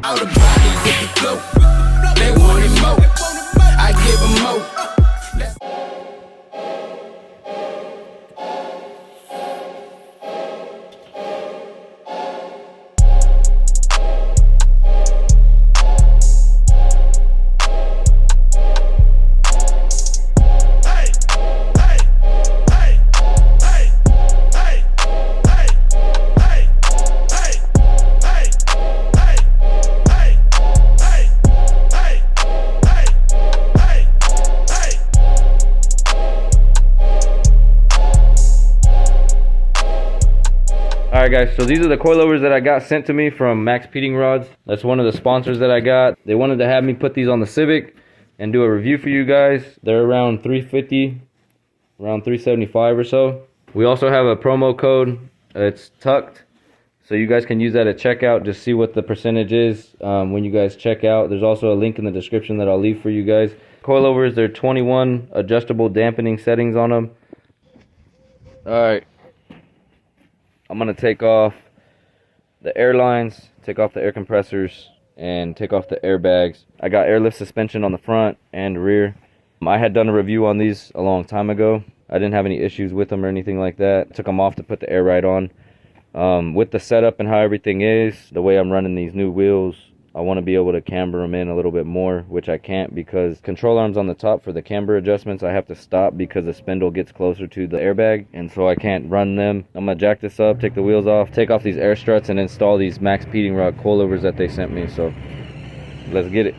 All the body with the flow. They wanted more. I give them more. Alright guys, so these are the coilovers that I got sent to me from Maxpeedingrods. That's one of the sponsors that I got. They wanted to have me put these on the Civic and do a review for you guys. They're around $350, around $375 or so. We also have a promo code. It's tucked, so you guys can use that at checkout. Just see what the percentage is when you guys check out. There's also a link in the description that I'll leave for you guys. Coilovers, there are 21 adjustable dampening settings on them. Alright, I'm going to take off the air lines, take off the air compressors, and take off the airbags. I got airlift suspension on the front and rear. I had done a review on these a long time ago. I didn't have any issues with them or anything like that. Took them off to put the air ride on. With the setup and how everything is, the way I'm running these new wheels, I want to be able to camber them in a little bit more, which I can't because control arms on the top for the camber adjustments, I have to stop because the spindle gets closer to the airbag, and so I can't run them. I'm going to jack this up, take the wheels off, take off these air struts, and install these Maxpeedingrod coilovers that they sent me. So let's get it.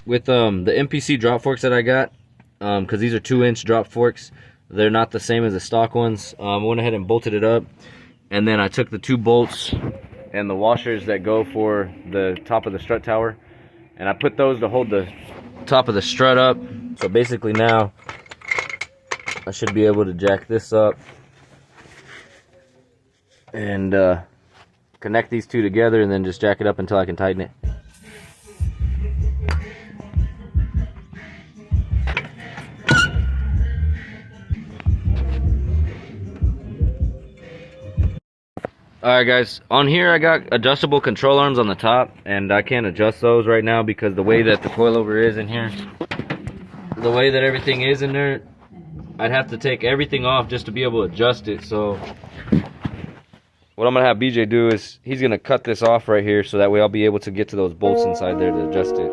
With the MPC drop forks that I got, because these are 2-inch drop forks, they're not the same as the stock ones. I went ahead and bolted it up, and then I took the 2 bolts and the washers that go for the top of the strut tower, and I put those to hold the top of the strut up. So basically now I should be able to jack this up and connect these two together, and then just jack it up until I can tighten it. Alright guys, on here I got adjustable control arms on the top, and I can't adjust those right now because the way that the coilover is in here, the way that everything is in there, I'd have to take everything off just to be able to adjust it. So what I'm going to have BJ do is he's going to cut this off right here, so that way I'll be able to get to those bolts inside there to adjust it.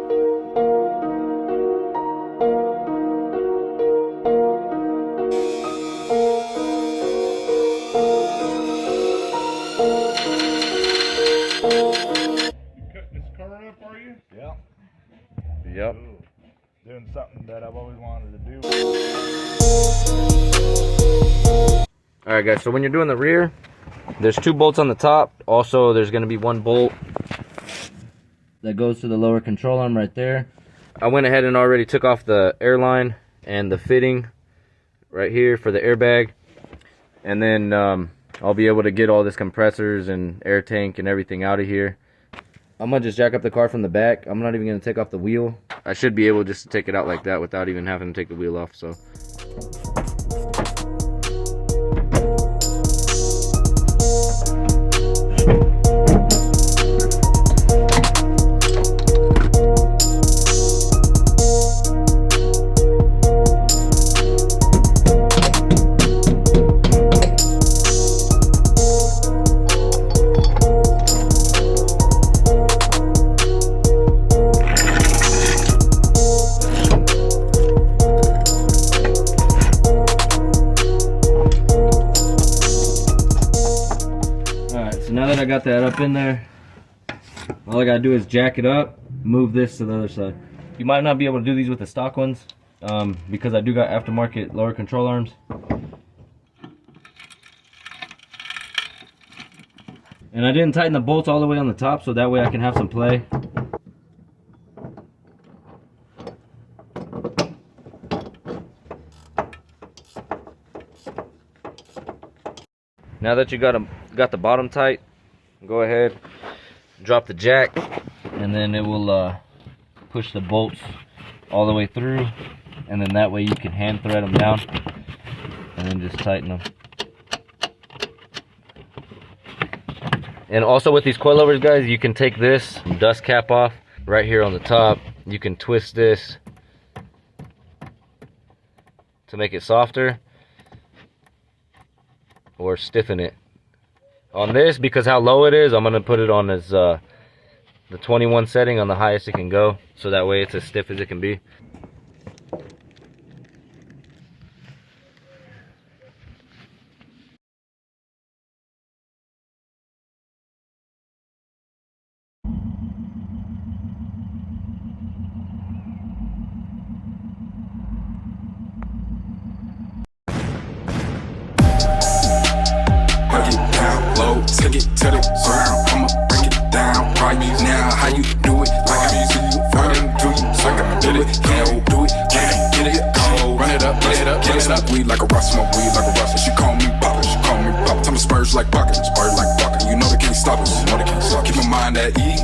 Yep. Ooh, doing something that I've always wanted to do. Alright guys, so when you're doing the rear, there's 2 bolts on the top. Also, there's going to be 1 bolt that goes to the lower control arm right there. I went ahead and already took off the airline and the fitting right here for the airbag. And then I'll be able to get all this compressors and air tank and everything out of here. I'm going to just jack up the car from the back. I'm not even going to take off the wheel. I should be able just to take it out like that without even having to take the wheel off. So now that I got that up in there, all I gotta do is jack it up, move this to the other side. You might not be able to do these with the stock ones because I do got aftermarket lower control arms. And I didn't tighten the bolts all the way on the top, so that way I can have some play. Now that you got the bottom tight, go ahead, drop the jack, and then it will push the bolts all the way through, and then that way you can hand thread them down, and then just tighten them. And also with these coilovers, guys, you can take this dust cap off right here on the top. You can twist this to make it softer or stiffen it. On this, because how low it is, I'm gonna put it on as the 21 setting on the highest it can go, so that way it's as stiff as it can be. Take it to the ground, I'ma break it down right now. How you do it? Like I see you running through you, so I can do it. Can't do it, can't get it cold. Run it up, get it up, get it up. Weed like a rust, smoke weed like a rust. She call me Papa, she call me Papa. Tell me spurs like bucket, spurs like bucket. You know they can't stop us, you know they can't stop. Keep my mind at ease.